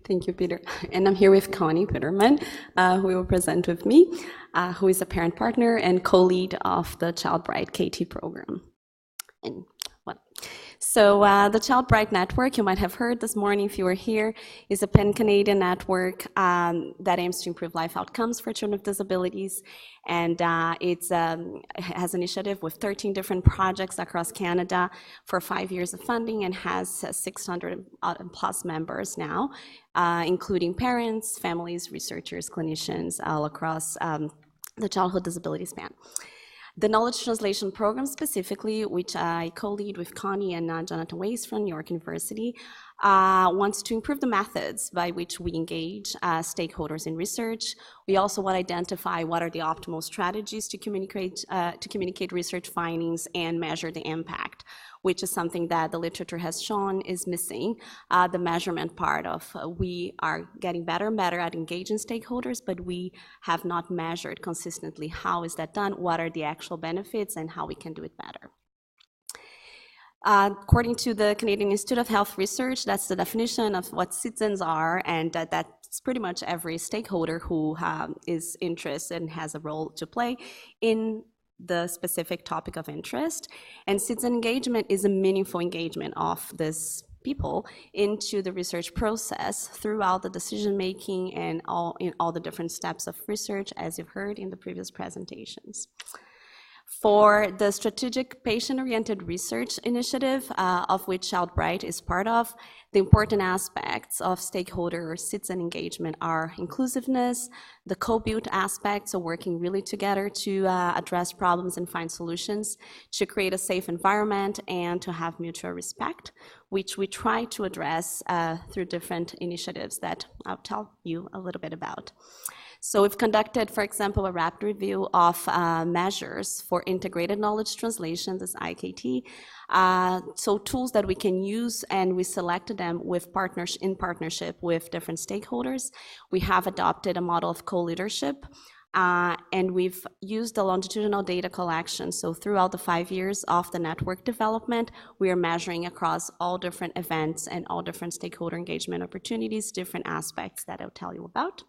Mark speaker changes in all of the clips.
Speaker 1: Thank you, Peter. And I'm here with Connie Peterman, who will present with me, who is a parent partner and co-lead of the Child Bright KT program. And So the Child Bright Network, you might have heard this morning if you were here, is a pan-Canadian network that aims to improve life outcomes for children with disabilities. And it has initiative with 13 different projects across Canada for 5 years of funding and has 600 plus members now, including parents, families, researchers, clinicians all across the childhood disability span. The Knowledge Translation Program specifically, which I co-lead with Connie and Jonathan Weiss from New York University, wants to improve the methods by which we engage stakeholders in research. We also want to identify what are the optimal strategies to communicate research findings and measure the impact, which is something that the literature has shown is missing, the measurement part of we are getting better and better at engaging stakeholders, but we have not measured consistently how is that done, what are the actual benefits, and how we can do it better. According to the Canadian Institute of Health Research, that's the definition of what citizens are, and that's pretty much every stakeholder who is interested and has a role to play in the specific topic of interest. And citizen engagement is a meaningful engagement of these people into the research process throughout the decision-making and in all the different steps of research, as you've heard in the previous presentations. For the Strategic Patient-Oriented Research Initiative, of which Child Bright is part of, the important aspects of stakeholder or citizen engagement are inclusiveness, the co-built aspects, so working really together to address problems and find solutions, to create a safe environment, and to have mutual respect, which we try to address through different initiatives that I'll tell you a little bit about. So we've conducted, for example, a rapid review of measures for integrated knowledge translation, this IKT, so tools that we can use, and we selected them with in partnership with different stakeholders. We have adopted a model of co-leadership, and we've used the longitudinal data collection. So throughout the 5 years of the network development, we are measuring across all different events and all different stakeholder engagement opportunities, different aspects that I'll tell you about.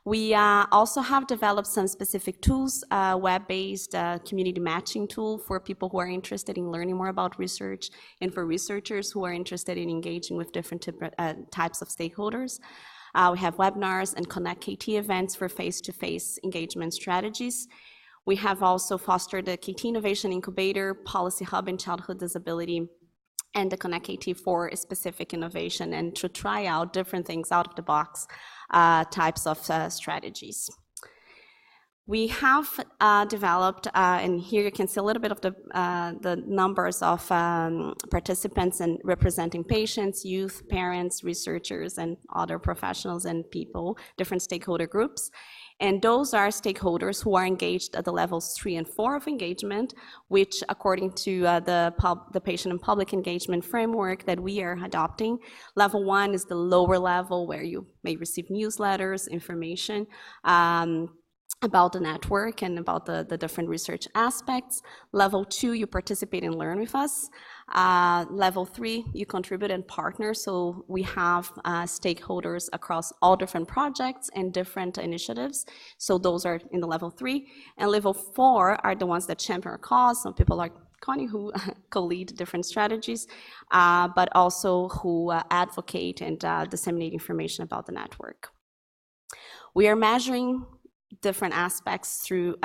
Speaker 1: We also have developed some specific tools, web-based community matching tool for people who are interested in learning more about research, and for researchers who are interested in engaging with different types of stakeholders. We have webinars and Connect KT events for face-to-face engagement strategies. We have also fostered the KT Innovation Incubator, Policy Hub in Childhood Disability, and the Connect KT for specific innovation and to try out different things out of the box types of strategies. We have developed, and here you can see a little bit of the numbers of participants and representing patients, youth, parents, researchers, and other professionals and people, different stakeholder groups. And those are stakeholders who are engaged at the levels 3 and 4 of engagement, which according to the patient and public engagement framework that we are adopting, level 1 is the lower level where you may receive newsletters, information, about the network and about the different research aspects. Level 2, you participate and learn with us. Level 3, you contribute and partner. So we have stakeholders across all different projects and different initiatives. So those are in the level 3. And level 4 are the ones that champion our cause. Some people like Connie who co-lead different strategies, but also who advocate and disseminate information about the network. We are measuring different aspects through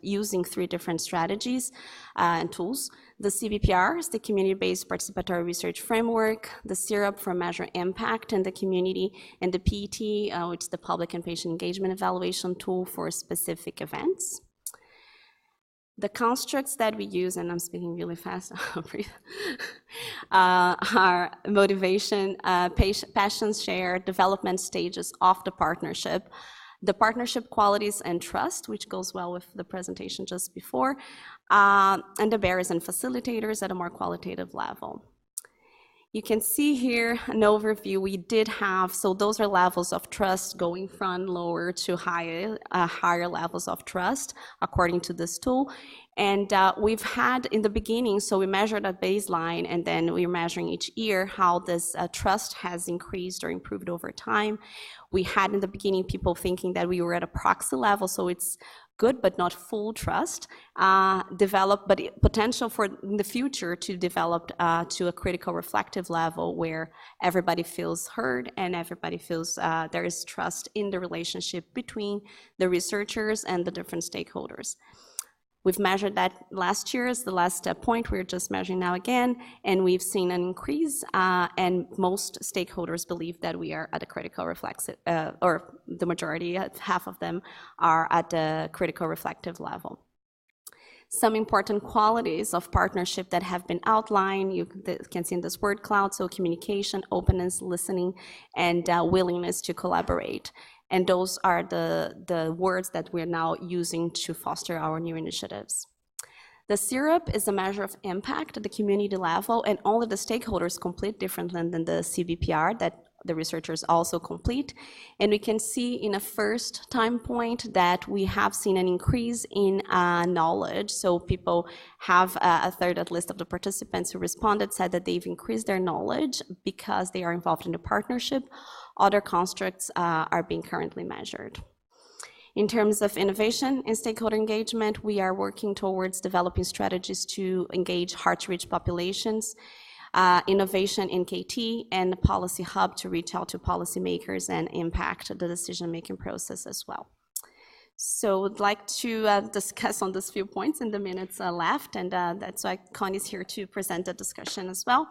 Speaker 1: using three different strategies and tools. The CBPR is the Community-Based Participatory Research Framework, the CIRUP for measuring impact in the community, and the PET, which is the Public and Patient Engagement Evaluation Tool for specific events. The constructs that we use, and I'm speaking really fast, are motivation, passion share, development stages of the partnership, the partnership qualities and trust, which goes well with the presentation just before, and the barriers and facilitators at a more qualitative level. You can see here an overview. We did have, so those are levels of trust going from lower to higher levels of trust according to this tool. And we've had in the beginning, so we measured at baseline, and then we're measuring each year how this trust has increased or improved over time. We had in the beginning people thinking that we were at a proxy level, so it's good but not full trust, but potential for in the future to develop to a critical reflective level where everybody feels heard and everybody feels there is trust in the relationship between the researchers and the different stakeholders. We've measured that last year is the last point. We're just measuring now again, and we've seen an increase, and most stakeholders believe that we are at a critical reflexive, or the majority, half of them, are at the critical reflective level. Some important qualities of partnership that have been outlined, you can see in this word cloud, so communication, openness, listening, and willingness to collaborate. And those are the words that we're now using to foster our new initiatives. The CRUP is a measure of impact at the community level, and only the stakeholders complete differently than the CVPR that the researchers also complete. And we can see in a first time point that we have seen an increase in knowledge. So people have a third at least of the participants who responded said that they've increased their knowledge because they are involved in a partnership. Other constructs are being currently measured. In terms of innovation and stakeholder engagement, we are working towards developing strategies to engage hard-to-reach populations, innovation in KT, and policy hub to reach out to policymakers and impact the decision-making process as well. So I'd like to discuss on these few points in the minutes left, and that's why Connie's here to present the discussion as well,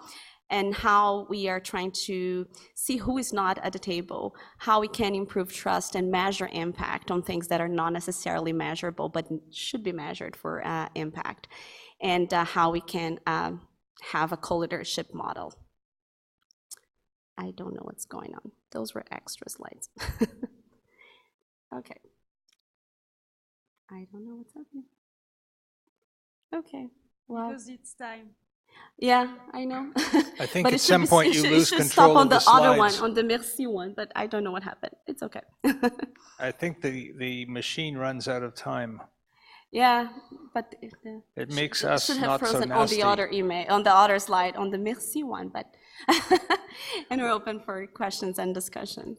Speaker 1: and how we are trying to see who is not at the table, how we can improve trust and measure impact on things that are not necessarily measurable but should be measured for impact, and how we can have a co-leadership model. I don't know what's going on. Those were extra slides. Okay. I don't know what's happening. Okay. Well,
Speaker 2: because it's time.
Speaker 1: Yeah, I know.
Speaker 3: I think at some point you lose control
Speaker 1: stop on
Speaker 3: of the
Speaker 1: the other one,
Speaker 3: slides.
Speaker 1: on the merci one, but I don't know what happened. It's okay.
Speaker 3: I think the machine runs out of time.
Speaker 1: Yeah, but
Speaker 3: It makes us
Speaker 1: should have
Speaker 3: not so
Speaker 1: frozen on
Speaker 3: nasty.
Speaker 1: the other email, on the other slide, on the merci one, but and we're open for questions and discussions.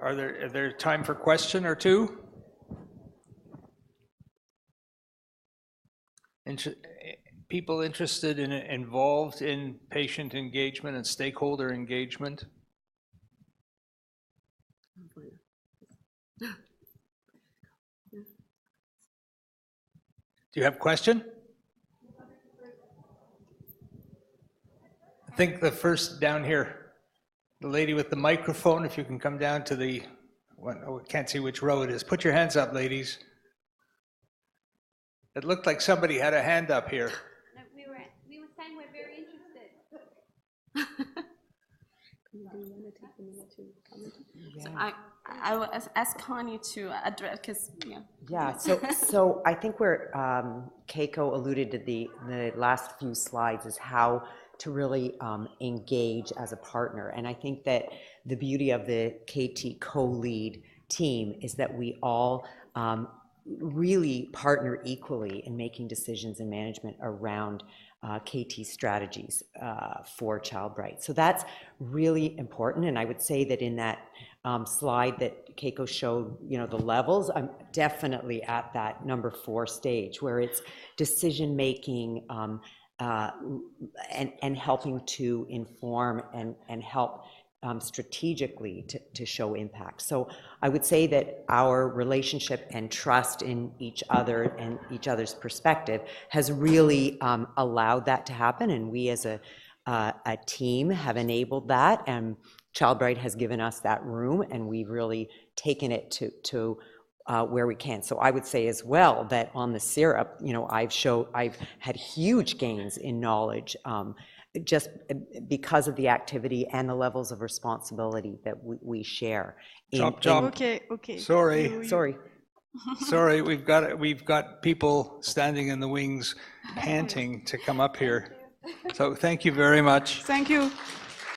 Speaker 3: Are there time for question or two? People interested in, involved in patient engagement and stakeholder engagement? Do you have a question? I think the first down here, the lady with the microphone, if you can come down to the, oh, I can't see which row it is. Put your hands up, ladies. It looked like somebody had a hand up here.
Speaker 4: No, we were saying we're very interested.
Speaker 1: Do you want to take a minute to comment? Yeah. So I will ask Connie to address, because, yeah.
Speaker 5: Yeah, so I think where Keiko alluded to the last few slides is how to really engage as a partner. And I think that the beauty of the KT co-lead team is that we all really partner equally in making decisions and management around KT strategies for Child Bright. So that's really important. And I would say that in that slide that Keiko showed, you know, the levels, I'm definitely at that number 4 stage where it's decision making and helping to inform and help strategically to show impact. So I would say that our relationship and trust in each other and each other's perspective has really allowed that to happen, and we as a team have enabled that, and Child Bright has given us that room, and we've really taken it to where we can. So I would say as well that on the syrup, you know, I've had huge gains in knowledge just because of the activity and the levels of responsibility that we share.
Speaker 2: Okay.
Speaker 3: Sorry, we've got people standing in the wings panting to come up here. So thank you very much.
Speaker 2: Thank you.